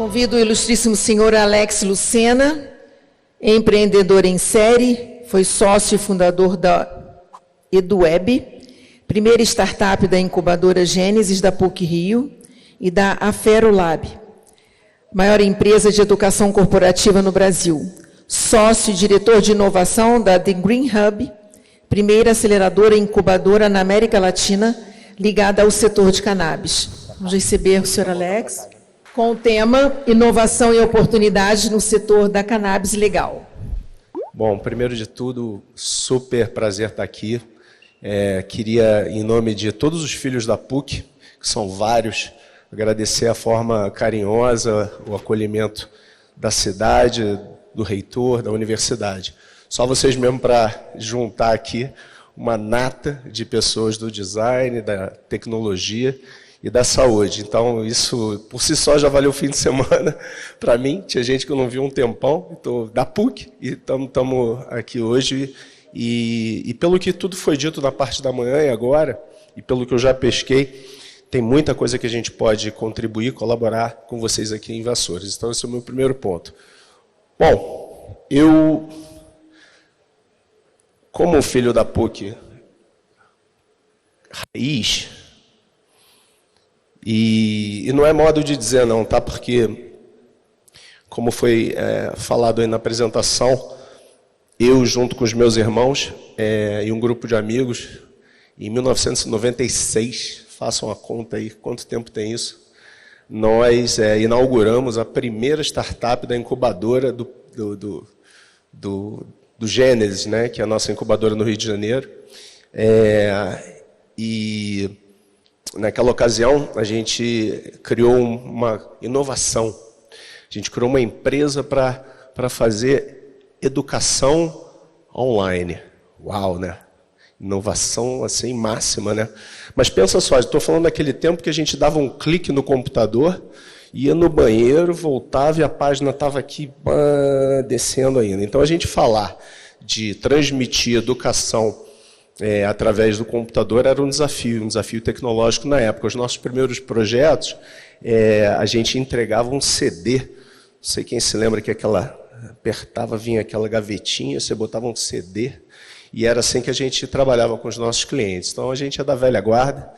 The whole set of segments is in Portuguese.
Convido o ilustríssimo senhor Alex Lucena, empreendedor em série, foi sócio e fundador da EduWeb, primeira startup da incubadora Gênesis da PUC-Rio e da Aferolab, maior empresa de educação corporativa no Brasil. Sócio e diretor de inovação da The Green Hub, primeira aceleradora e incubadora na América Latina, ligada ao setor de cannabis. Vamos receber o senhor Alex com o tema Inovação e Oportunidades no setor da cannabis legal. Bom, primeiro de tudo, super prazer estar aqui. Queria, em nome de todos os filhos da PUC, que são vários, agradecer a forma carinhosa, o acolhimento da cidade, do reitor, da universidade. Só vocês mesmo para juntar aqui uma nata de pessoas do design, da tecnologia e da saúde. Então, isso por si só já valeu o fim de semana para mim. Tinha gente que eu não vi um tempão, estou da PUC, e estamos aqui hoje. E pelo que tudo foi dito na parte da manhã e agora, e pelo que eu já pesquei, tem muita coisa que a gente pode contribuir, colaborar com vocês aqui em Vassouras. Então, esse é o meu primeiro ponto. Bom, eu, como filho da PUC raiz, e não é modo de dizer não, tá? Porque, como foi falado aí na apresentação, eu, junto com os meus irmãos e um grupo de amigos, em 1996, façam a conta aí, quanto tempo tem isso, nós inauguramos a primeira startup da incubadora do Gênesis, né, que é a nossa incubadora no Rio de Janeiro. E naquela ocasião a gente criou uma inovação. A gente criou uma empresa para fazer educação online. Uau, né? Inovação assim máxima, né? Mas pensa só, estou falando daquele tempo que a gente dava um clique no computador, ia no banheiro, voltava e a página estava aqui descendo ainda. Então a gente falar de transmitir educação através do computador era um desafio tecnológico na época. Os nossos primeiros projetos, a gente entregava um CD. Não sei quem se lembra que apertava, vinha aquela gavetinha, você botava um CD, e era assim que a gente trabalhava com os nossos clientes. Então, a gente é da velha guarda,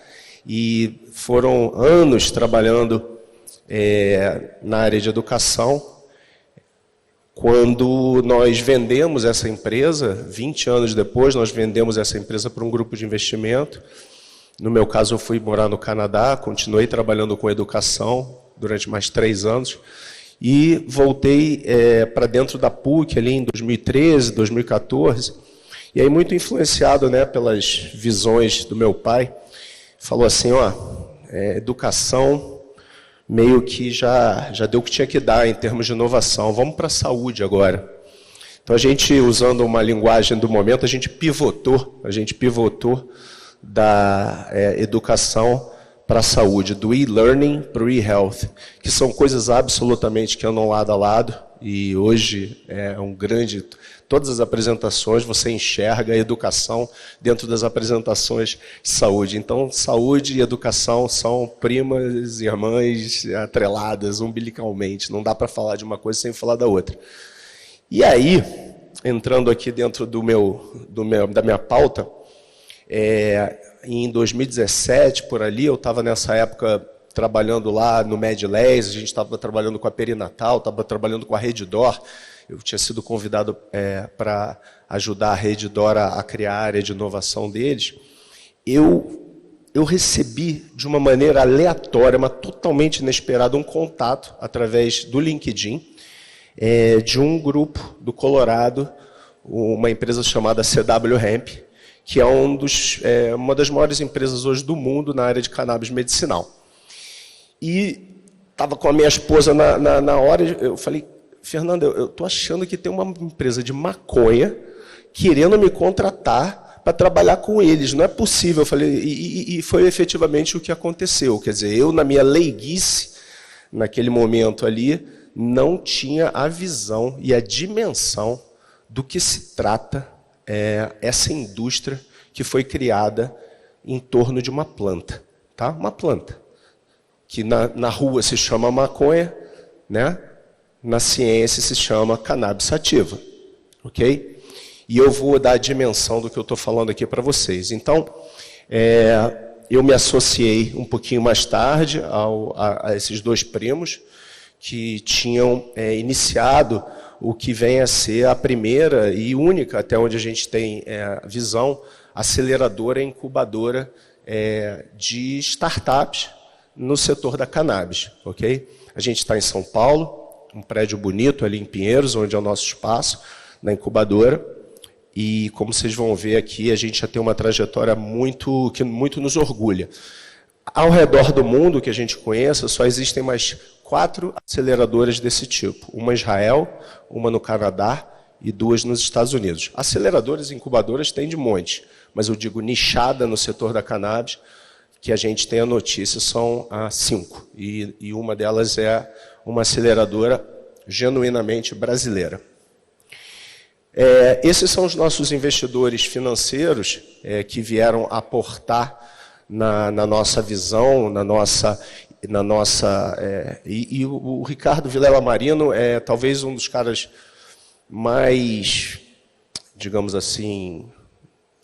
e foram anos trabalhando na área de educação. Quando nós vendemos essa empresa, 20 anos depois, nós vendemos essa empresa para um grupo de investimento. No meu caso, eu fui morar no Canadá, continuei trabalhando com educação durante mais 3 anos, e voltei para dentro da PUC ali em 2013, 2014, e aí muito influenciado, né, pelas visões do meu pai, falou assim, educação meio que já deu o que tinha que dar em termos de inovação, vamos para a saúde agora. Então a gente, usando uma linguagem do momento, a gente pivotou da educação para a saúde, do e-learning para o e-health, que são coisas absolutamente que andam lado a lado, e hoje é um grande... Todas as apresentações você enxerga a educação dentro das apresentações de saúde. Então, saúde e educação são primas e irmãs atreladas umbilicalmente. Não dá para falar de uma coisa sem falar da outra. E aí, entrando aqui dentro da minha pauta, em 2017, por ali, eu estava nessa época trabalhando lá no MedLabs, a gente estava trabalhando com a Perinatal, estava trabalhando com a Redditor. Eu tinha sido convidado para ajudar a Redditor a criar a área de inovação deles. Eu recebi, de uma maneira aleatória, mas totalmente inesperada, um contato através do LinkedIn de um grupo do Colorado, uma empresa chamada CW Hemp, que é uma das maiores empresas hoje do mundo na área de cannabis medicinal. E estava com a minha esposa na hora, eu falei, Fernanda, eu estou achando que tem uma empresa de maconha querendo me contratar para trabalhar com eles. Não é possível. Eu falei, e foi efetivamente o que aconteceu. Quer dizer, eu, na minha leiguice, naquele momento ali, não tinha a visão e a dimensão do que se trata essa indústria que foi criada em torno de uma planta. Tá? Uma planta, que na rua se chama maconha, né, na ciência se chama cannabis sativa, ok? E eu vou dar a dimensão do que eu estou falando aqui para vocês. Então, eu me associei um pouquinho mais tarde a esses dois primos que tinham iniciado o que vem a ser a primeira e única, até onde a gente tem visão, aceleradora e incubadora de startups no setor da cannabis, ok? A gente está em São Paulo, um prédio bonito ali em Pinheiros, onde é o nosso espaço, na incubadora. E, como vocês vão ver aqui, a gente já tem uma trajetória que muito nos orgulha. Ao redor do mundo, que a gente conheça, só existem mais 4 aceleradoras desse tipo. Uma em Israel, uma no Canadá e 2 nos Estados Unidos. Aceleradoras e incubadoras tem de monte, mas eu digo nichada no setor da cannabis, que a gente tem a notícia, são 5. E uma delas é uma aceleradora genuinamente brasileira. Esses são os nossos investidores financeiros que vieram aportar na nossa visão, e o Ricardo Vilela Marino é talvez um dos caras mais, digamos assim,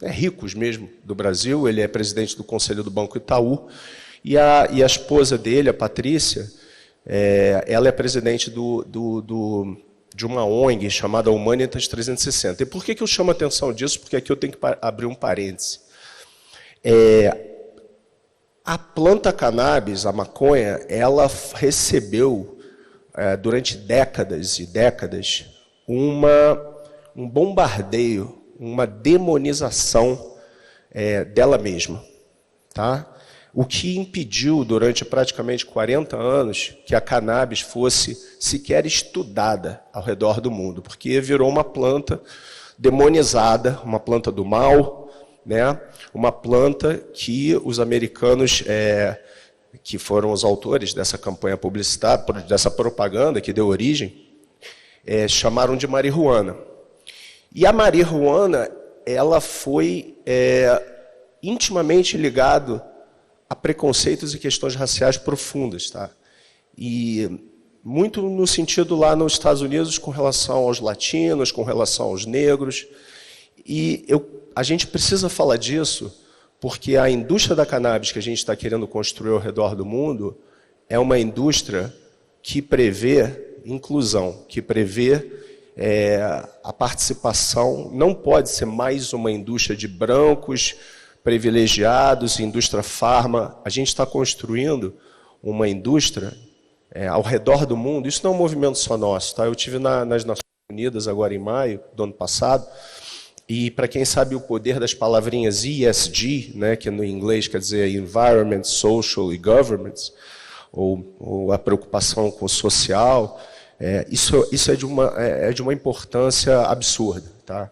ricos mesmo do Brasil. Ele é presidente do Conselho do Banco Itaú, e a esposa dele, a Patrícia, ela é presidente de uma ONG chamada Humanitas 360. E por que eu chamo a atenção disso? Porque aqui eu tenho que abrir um parêntese. A planta cannabis, a maconha, ela recebeu, durante décadas e décadas, um bombardeio, uma demonização dela mesma. Tá? O que impediu, durante praticamente 40 anos, que a cannabis fosse sequer estudada ao redor do mundo, porque virou uma planta demonizada, uma planta do mal, né? Uma planta que os americanos, que foram os autores dessa campanha publicitária, dessa propaganda que deu origem, chamaram de marihuana. E a marihuana, ela foi intimamente ligada a preconceitos e questões raciais profundas, tá? E muito no sentido lá nos Estados Unidos com relação aos latinos, com relação aos negros. E a gente precisa falar disso porque a indústria da cannabis que a gente está querendo construir ao redor do mundo é uma indústria que prevê inclusão, que prevê a participação. Não pode ser mais uma indústria de brancos, privilegiados, indústria farma. A gente está construindo uma indústria ao redor do mundo. Isso não é um movimento só nosso. Tá? Eu estive nas Nações Unidas agora em maio do ano passado, e para quem sabe o poder das palavrinhas ESG, né, que no inglês quer dizer Environment, Social e Governance, ou a preocupação com o social, isso é de uma importância absurda. Tá?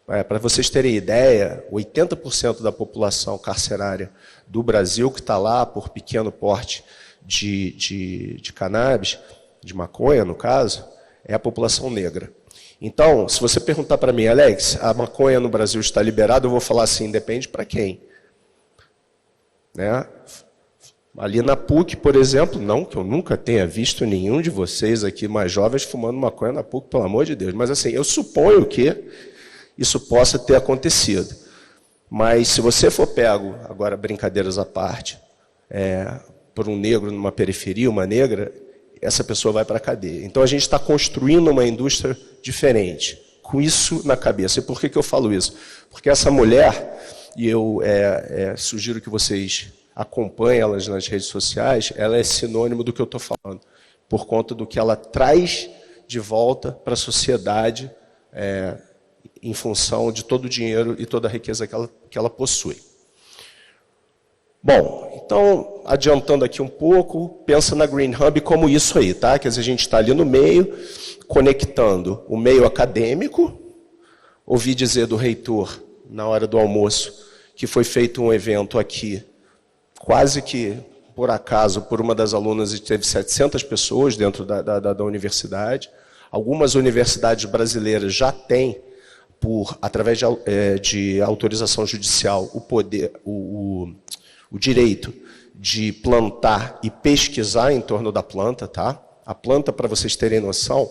Para vocês terem ideia, 80% da população carcerária do Brasil, que está lá por pequeno porte de cannabis, de maconha, no caso, é a população negra. Então, se você perguntar para mim, Alex, a maconha no Brasil está liberada, eu vou falar assim, depende para quem. Né? Ali na PUC, por exemplo, não que eu nunca tenha visto nenhum de vocês aqui mais jovens fumando maconha na PUC, pelo amor de Deus, mas assim, eu suponho que isso possa ter acontecido. Mas se você for pego, agora brincadeiras à parte, por um negro numa periferia, uma negra, essa pessoa vai para a cadeia. Então a gente está construindo uma indústria diferente, com isso na cabeça. E por que eu falo isso? Porque essa mulher, e eu sugiro que vocês acompanhem elas nas redes sociais, ela é sinônimo do que eu estou falando, por conta do que ela traz de volta para a sociedade, em função de todo o dinheiro e toda a riqueza que ela possui. Bom, então, adiantando aqui um pouco, pensa na Green Hub como isso aí, tá? Quer dizer, a gente está ali no meio, conectando o meio acadêmico. Ouvi dizer do reitor, na hora do almoço, que foi feito um evento aqui, quase que por acaso, por uma das alunas, e teve 700 pessoas dentro da universidade. Algumas universidades brasileiras já têm, através de autorização judicial, o direito de plantar e pesquisar em torno da planta, tá? A planta, para vocês terem noção,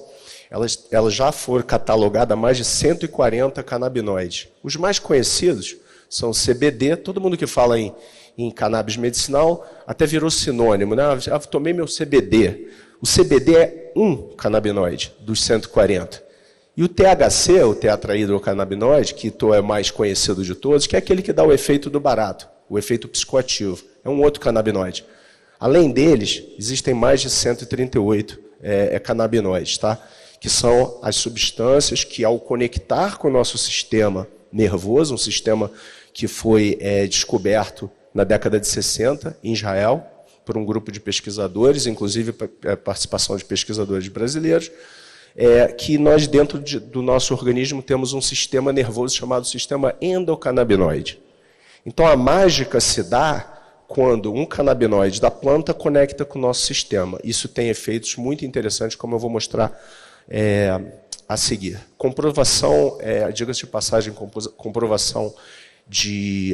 ela já foi catalogada a mais de 140 canabinoides. Os mais conhecidos são o CBD, todo mundo que fala em cannabis medicinal até virou sinônimo, né? Tomei meu CBD. O CBD é um canabinoide dos 140. E o THC, o tetrahidrocannabinoide, que é mais conhecido de todos, que é aquele que dá o efeito do barato, o efeito psicoativo. É um outro canabinoide. Além deles, existem mais de 138 canabinoides, tá? Que são as substâncias que, ao conectar com o nosso sistema nervoso, um sistema que foi descoberto na década de 60, em Israel, por um grupo de pesquisadores, inclusive a participação de pesquisadores brasileiros, que nós, dentro do nosso organismo, temos um sistema nervoso chamado sistema endocannabinoide. Então, a mágica se dá quando um canabinoide da planta conecta com o nosso sistema. Isso tem efeitos muito interessantes, como eu vou mostrar a seguir. Comprovação, diga-se de passagem, comprovação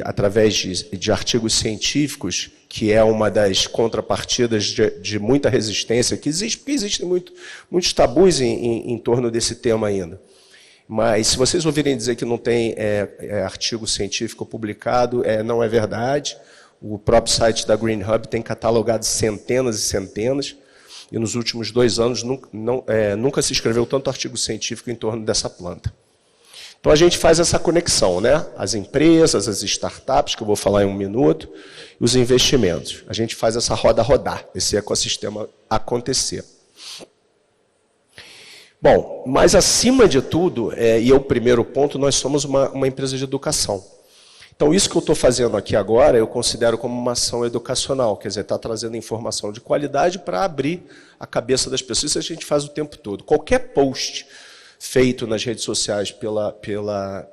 através de artigos científicos, que é uma das contrapartidas de muita resistência que existe, porque existem muitos tabus em torno desse tema ainda. Mas, se vocês ouvirem dizer que não tem artigo científico publicado, não é verdade. O próprio site da Green Hub tem catalogado centenas e centenas, e nos últimos 2 anos nunca se escreveu tanto artigo científico em torno dessa planta. Então, a gente faz essa conexão, né? As empresas, as startups, que eu vou falar em 1 minuto, e os investimentos. A gente faz essa roda rodar, esse ecossistema acontecer. Bom, mas acima de tudo, e é o primeiro ponto, nós somos uma empresa de educação. Então, isso que eu estou fazendo aqui agora, eu considero como uma ação educacional, quer dizer, está trazendo informação de qualidade para abrir a cabeça das pessoas. Isso a gente faz o tempo todo. Qualquer post feito nas redes sociais pela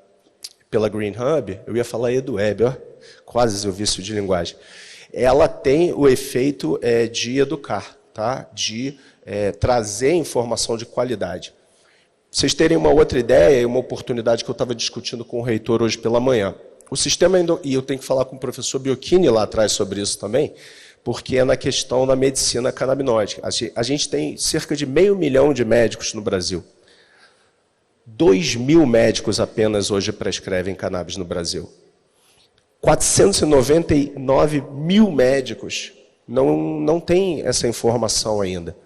Green Hub, eu ia falar EduWeb, quase eu vício de linguagem, ela tem o efeito de educar, tá? De trazer informação de qualidade. Pra vocês terem uma outra ideia e uma oportunidade que eu estava discutindo com o reitor hoje pela manhã. O sistema, e eu tenho que falar com o professor Biocchini lá atrás sobre isso também, porque é na questão da medicina canabinoide. A gente tem cerca de 500 mil de médicos no Brasil. 2.000 médicos apenas hoje prescrevem cannabis no Brasil. 499 mil médicos não têm essa informação ainda.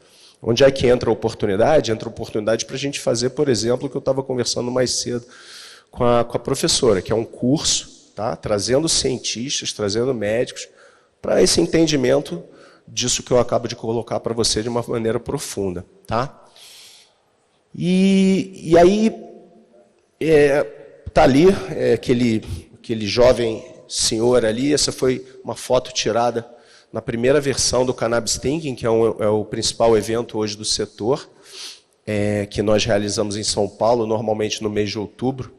Onde é que entra a oportunidade? Entra a oportunidade para a gente fazer, por exemplo, o que eu estava conversando mais cedo com a professora, que é um curso, tá? Trazendo cientistas, trazendo médicos, para esse entendimento disso que eu acabo de colocar para você de uma maneira profunda. Tá? E aí, está ali aquele jovem senhor ali, essa foi uma foto tirada na primeira versão do Cannabis Thinking, que é o principal evento hoje do setor, que nós realizamos em São Paulo, normalmente no mês de outubro.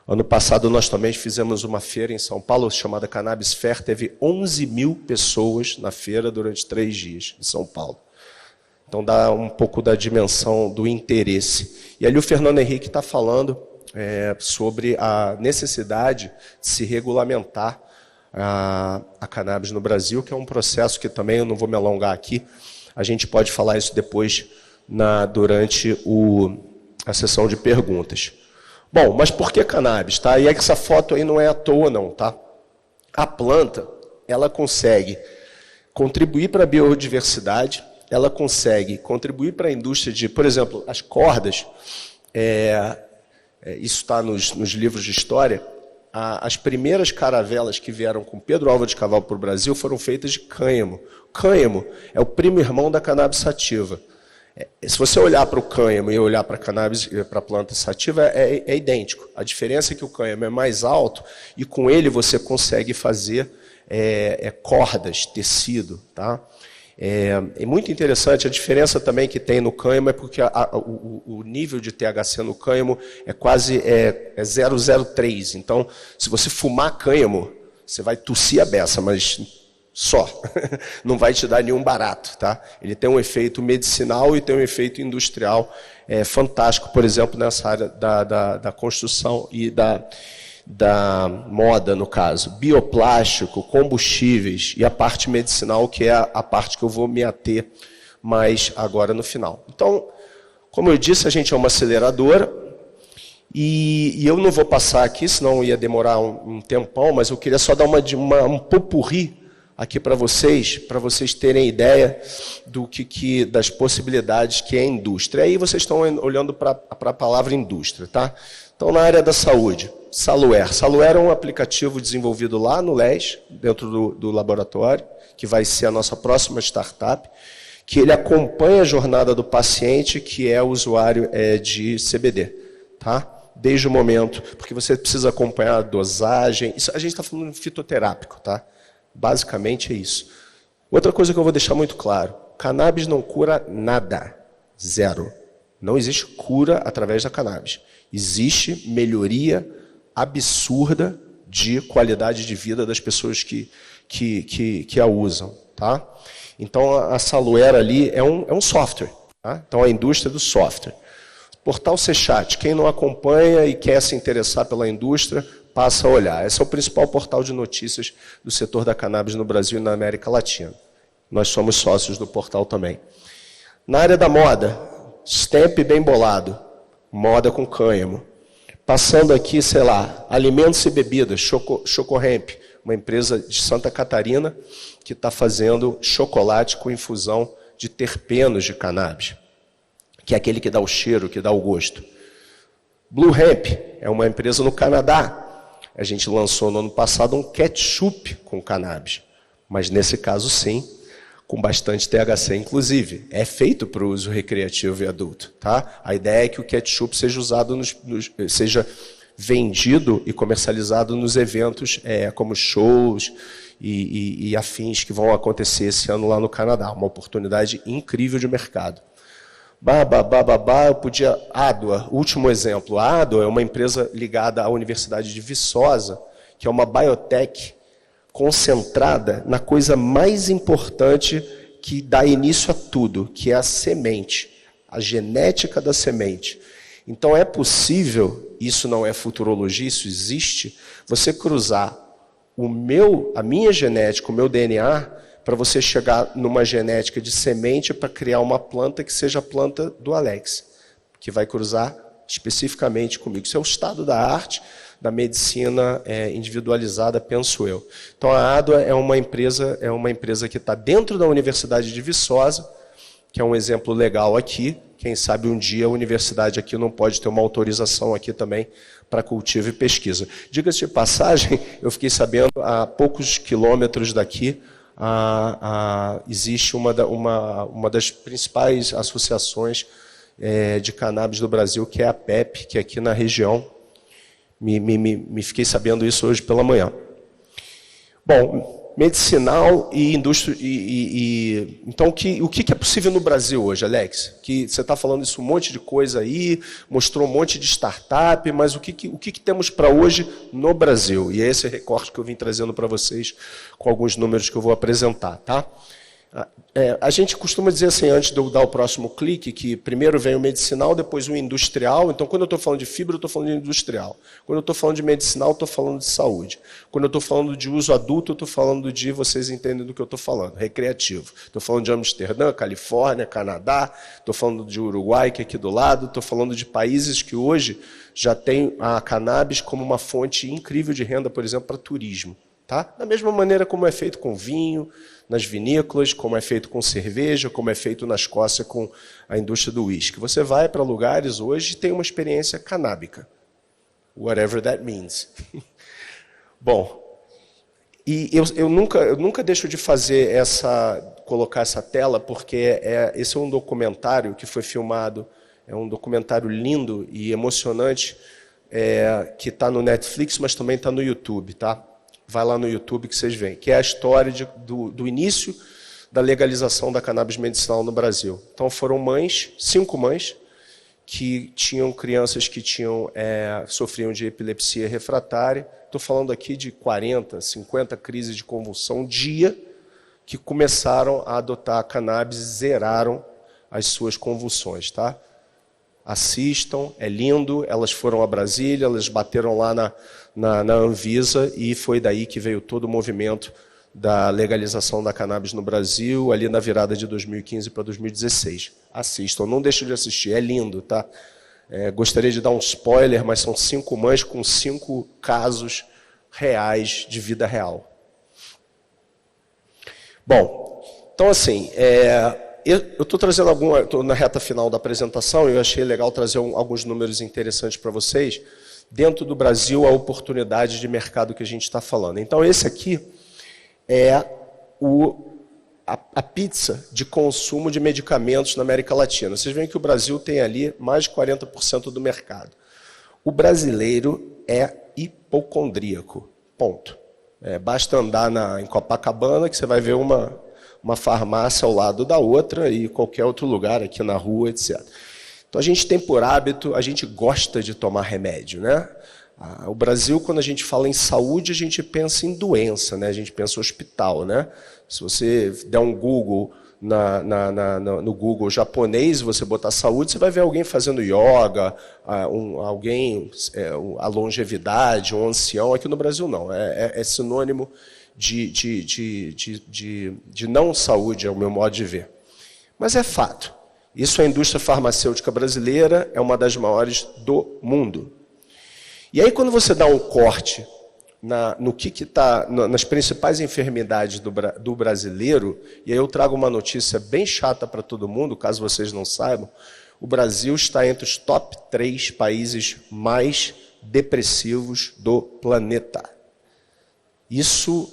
Ano passado nós também fizemos uma feira em São Paulo, chamada Cannabis Fair, teve 11 mil pessoas na feira durante 3 dias em São Paulo. Então dá um pouco da dimensão do interesse. E ali o Fernando Henrique está falando sobre a necessidade de se regulamentar a cannabis no Brasil, que é um processo que também eu não vou me alongar aqui, a gente pode falar isso depois durante a sessão de perguntas. Bom, mas por que cannabis? Tá? E essa foto aí não é à toa, não. Tá? A planta, ela consegue contribuir para a biodiversidade, ela consegue contribuir para a indústria de, por exemplo, as cordas, isso está nos livros de história, as primeiras caravelas que vieram com Pedro Álvares de Carvalho para o Brasil foram feitas de cânhamo. Cânhamo é o primo irmão da cannabis sativa. Se você olhar para o cânhamo e olhar para a cannabis, para a planta sativa, é idêntico. A diferença é que o cânhamo é mais alto e com ele você consegue fazer cordas, tecido. Tá? É muito interessante, a diferença também que tem no cânhamo é porque o nível de THC no cânhamo é quase 0,03. Então, se você fumar cânhamo, você vai tossir a beça, mas só. Não vai te dar nenhum barato. Tá? Ele tem um efeito medicinal e tem um efeito industrial fantástico, por exemplo, nessa área da construção e da moda, no caso, bioplástico, combustíveis e a parte medicinal, que é a parte que eu vou me ater mas agora no final. Então, como eu disse, a gente é uma aceleradora, e eu não vou passar aqui, senão ia demorar um tempão, mas eu queria só dar um popurrí aqui para vocês terem ideia das possibilidades que é a indústria. Aí vocês estão olhando para a palavra indústria, tá? Então, na área da saúde, Saluer. Saluer é um aplicativo desenvolvido lá no LES, dentro do laboratório, que vai ser a nossa próxima startup, que ele acompanha a jornada do paciente que é usuário de CBD, tá? Desde o momento, porque você precisa acompanhar a dosagem. Isso, a gente está falando de fitoterápico, tá? Basicamente é isso. Outra coisa que eu vou deixar muito claro: cannabis não cura nada. Zero. Não existe cura através da cannabis. Existe melhoria absurda de qualidade de vida das pessoas que a usam, tá? Então, a Saluera ali é um software, tá? Então, a indústria do software. Portal C-Chat, quem não acompanha e quer se interessar pela indústria, passa a olhar. Esse é o principal portal de notícias do setor da cannabis no Brasil e na América Latina. Nós somos sócios do portal também. Na área da moda, Stamp bem bolado, moda com cânhamo. Passando aqui, sei lá, alimentos e bebidas, Chocorremp, uma empresa de Santa Catarina que está fazendo chocolate com infusão de terpenos de cannabis, que é aquele que dá o cheiro, que dá o gosto. Blue Hemp é uma empresa no Canadá. A gente lançou no ano passado um ketchup com cannabis, mas nesse caso sim, com bastante THC, inclusive. É feito para o uso recreativo e adulto, tá? A ideia é que o ketchup seja usado, seja vendido e comercializado nos eventos como shows e afins que vão acontecer esse ano lá no Canadá. Uma oportunidade incrível de mercado. Eu podia... Adua, último exemplo. A Adua é uma empresa ligada à Universidade de Viçosa, que é uma biotech concentrada na coisa mais importante que dá início a tudo, que é a semente, a genética da semente. Então é possível, isso não é futurologia, isso existe, você cruzar a minha genética, o meu DNA, para você chegar numa genética de semente para criar uma planta que seja a planta do Alex, que vai cruzar especificamente comigo. Isso é o estado da arte, da medicina individualizada, penso eu. Então, a Adua é uma empresa que está dentro da Universidade de Viçosa, que é um exemplo legal aqui. Quem sabe um dia a universidade aqui não pode ter uma autorização aqui também para cultivo e pesquisa. Diga-se de passagem, eu fiquei sabendo, a poucos quilômetros daqui, existe uma das principais associações de cannabis do Brasil, que é a PEP, que é aqui na região. Me fiquei sabendo isso hoje pela manhã. Bom, medicinal e indústria. Então, o que é possível no Brasil hoje, Alex? Que você está falando isso, um monte de coisa aí, mostrou um monte de startup, mas o que temos para hoje no Brasil? E é esse recorte que eu vim trazendo para vocês com alguns números que eu vou apresentar, tá? A gente costuma dizer assim, antes de eu dar o próximo clique, que primeiro vem o medicinal, depois o industrial. Então, quando eu estou falando de fibra, eu estou falando de industrial. Quando eu estou falando de medicinal, eu estou falando de saúde. Quando eu estou falando de uso adulto, eu estou falando de, vocês entendem do que eu estou falando, recreativo. Estou falando de Amsterdã, Califórnia, Canadá, estou falando de Uruguai, que é aqui do lado, estou falando de países que hoje já têm a cannabis como uma fonte incrível de renda, por exemplo, para turismo. Tá? Da mesma maneira como é feito com vinho, nas vinícolas, como é feito com cerveja, como é feito na Escócia com a indústria do uísque. Você vai para lugares hoje e tem uma experiência canábica. Whatever that means. Bom, e eu nunca deixo de colocar essa tela, porque esse é um documentário que foi filmado, é um documentário lindo e emocionante, que está no Netflix, mas também está no YouTube, tá? Vai lá no YouTube que vocês veem, que é a história do início da legalização da cannabis medicinal no Brasil. Então foram 5 mães, que tinham crianças que sofriam de epilepsia refratária. Estou falando aqui de 40, 50 crises de convulsão dia, que começaram a adotar a cannabis e zeraram as suas convulsões, tá? Assistam, é lindo. Elas foram a Brasília, elas bateram lá na Anvisa, e foi daí que veio todo o movimento da legalização da cannabis no Brasil, ali na virada de 2015 para 2016. Assistam, não deixem de assistir, é lindo, tá? Gostaria de dar um spoiler, mas são 5 mães com 5 casos reais de vida real. Bom, então assim, eu estou trazendo estou na reta final da apresentação e eu achei legal trazer alguns números interessantes para vocês, dentro do Brasil, a oportunidade de mercado que a gente está falando. Então, esse aqui é a pizza de consumo de medicamentos na América Latina. Vocês veem que o Brasil tem ali mais de 40% do mercado. O brasileiro é hipocondríaco, ponto. Basta andar em Copacabana que você vai ver uma farmácia ao lado da outra e qualquer outro lugar aqui na rua, etc. Então a gente tem por hábito, a gente gosta de tomar remédio, né? O Brasil, quando a gente fala em saúde, a gente pensa em doença, né? A gente pensa em hospital, né? Se você der um Google no Google japonês, você botar saúde, você vai ver alguém fazendo yoga, a longevidade, um ancião. Aqui no Brasil não, é sinônimo de não saúde, é o meu modo de ver. Mas é fato. Isso, a indústria farmacêutica brasileira é uma das maiores do mundo. E aí, quando você dá um corte no que está nas principais enfermidades do brasileiro, e aí eu trago uma notícia bem chata para todo mundo, caso vocês não saibam, o Brasil está entre os top 3 países mais depressivos do planeta. Isso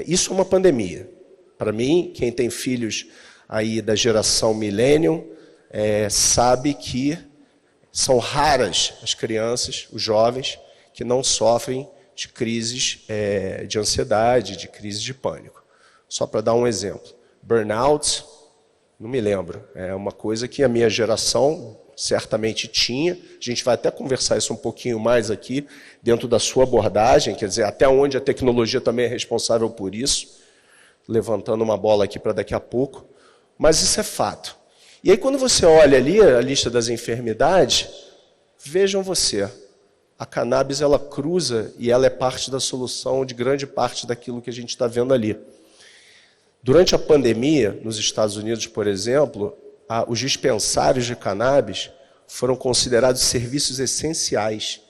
isso é uma pandemia. Para mim, quem tem filhos aí da geração millennium sabe que são raras as crianças, os jovens, que não sofrem de crises de ansiedade, de crises de pânico. Só para dar um exemplo. Burnout, não me lembro. É uma coisa que a minha geração certamente tinha. A gente vai até conversar isso um pouquinho mais aqui, dentro da sua abordagem, quer dizer, até onde a tecnologia também é responsável por isso. Levantando uma bola aqui para daqui a pouco. Mas isso é fato. E aí, quando você olha ali a lista das enfermidades, vejam você, a cannabis ela cruza e ela é parte da solução de grande parte daquilo que a gente está vendo ali. Durante a pandemia, nos Estados Unidos, por exemplo, os dispensários de cannabis foram considerados serviços essenciais.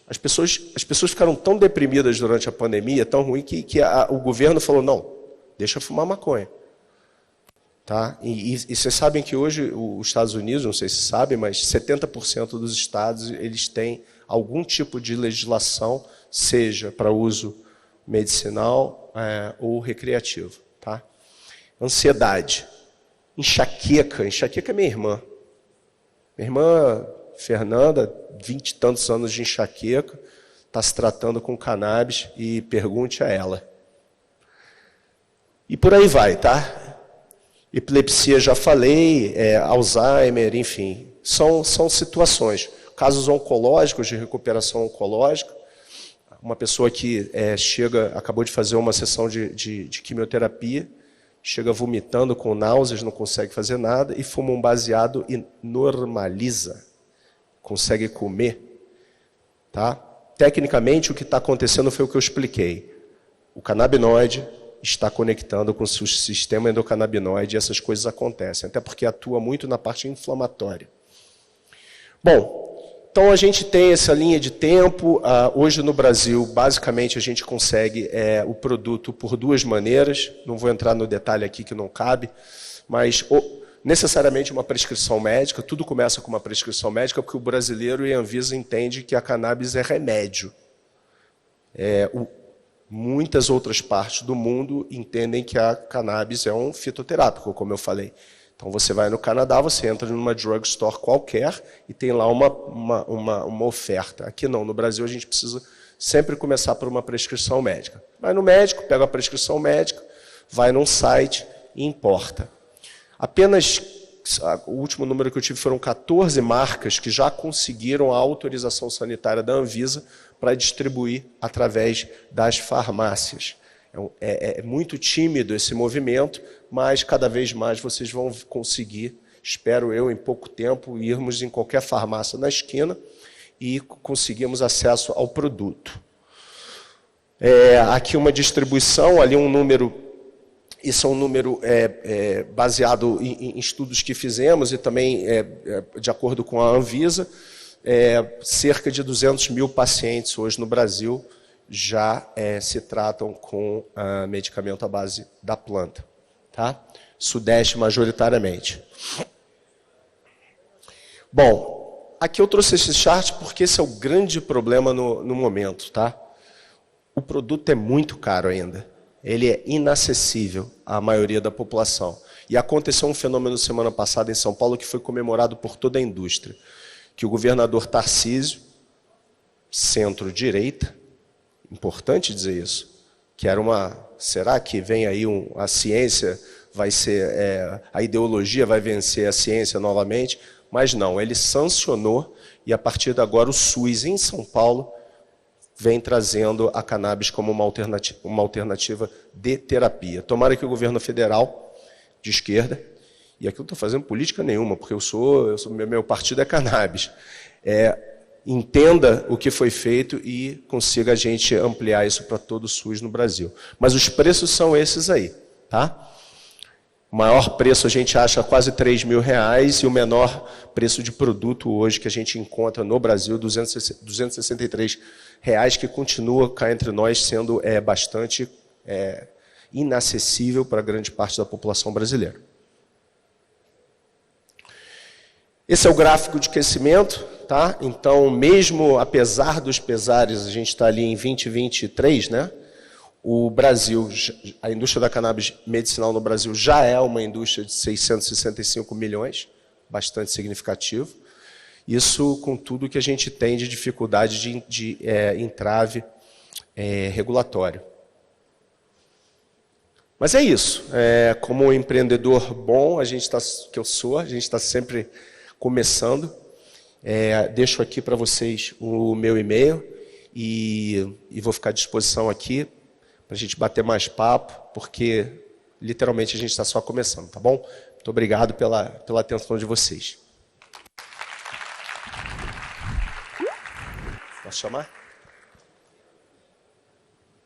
As pessoas ficaram tão deprimidas durante a pandemia, tão ruim, que o governo falou, não, deixa eu fumar maconha. Tá? E vocês sabem que hoje os Estados Unidos, não sei se sabem, mas 70% dos estados eles têm algum tipo de legislação, seja para uso medicinal ou recreativo. Tá? Ansiedade, enxaqueca é minha irmã. Minha irmã Fernanda, 20 e tantos anos de enxaqueca, está se tratando com cannabis e pergunte a ela. E por aí vai, tá? Epilepsia já falei, Alzheimer, enfim, são situações. Casos oncológicos, de recuperação oncológica, uma pessoa que acabou de fazer uma sessão de quimioterapia, chega vomitando com náuseas, não consegue fazer nada, e fuma um baseado e normaliza, consegue comer. Tá? Tecnicamente, o que está acontecendo foi o que eu expliquei. O canabinoide está conectando com o seu sistema endocannabinoide e essas coisas acontecem, até porque atua muito na parte inflamatória. Bom, então a gente tem essa linha de tempo. Hoje no Brasil, basicamente, a gente consegue o produto por 2 maneiras. Não vou entrar no detalhe aqui que não cabe, mas necessariamente uma prescrição médica. Tudo começa com uma prescrição médica, porque o brasileiro e a Anvisa entende que a cannabis é remédio. Muitas outras partes do mundo entendem que a cannabis é um fitoterápico, como eu falei. Então você vai no Canadá, você entra numa drugstore qualquer e tem lá uma oferta. Aqui não, no Brasil a gente precisa sempre começar por uma prescrição médica. Vai no médico, pega a prescrição médica, vai num site e importa. Apenas, o último número que eu tive foram 14 marcas que já conseguiram a autorização sanitária da Anvisa para distribuir através das farmácias. É muito tímido esse movimento, mas cada vez mais vocês vão conseguir, espero eu, em pouco tempo, irmos em qualquer farmácia na esquina e conseguirmos acesso ao produto. Aqui uma distribuição, ali um número, isso é um número baseado em estudos que fizemos e também de acordo com a Anvisa, cerca de 200 mil pacientes hoje no Brasil já se tratam com medicamento à base da planta. Tá? Sudeste majoritariamente. Bom, aqui eu trouxe esse chart porque esse é o grande problema no momento. Tá? O produto é muito caro ainda. Ele é inacessível à maioria da população. E aconteceu um fenômeno semana passada em São Paulo que foi comemorado por toda a indústria. Que o governador Tarcísio, centro-direita, importante dizer isso, que era será que vem aí a ciência vai ser, a ideologia vai vencer a ciência novamente? Mas não, ele sancionou e a partir de agora o SUS em São Paulo vem trazendo a cannabis como uma alternativa de terapia. Tomara que o governo federal, de esquerda, e aqui eu não estou fazendo política nenhuma, porque meu partido é cannabis, entenda o que foi feito e consiga a gente ampliar isso para todo o SUS no Brasil. Mas os preços são esses aí, tá? O maior preço a gente acha quase R$3.000 e o menor preço de produto hoje que a gente encontra no Brasil, R$263, que continua cá entre nós sendo bastante inacessível para grande parte da população brasileira. Esse é o gráfico de crescimento, tá? Então, mesmo apesar dos pesares, a gente está ali em 2023, né? O Brasil, a indústria da cannabis medicinal no Brasil já é uma indústria de 665 milhões, bastante significativo. Isso com tudo que a gente tem de dificuldade de entrave regulatório. Mas é isso. Como empreendedor bom, a gente está sempre começando. Deixo aqui para vocês o meu e-mail e vou ficar à disposição aqui para a gente bater mais papo, porque literalmente a gente está só começando, tá bom? Muito obrigado pela atenção de vocês. Posso chamar?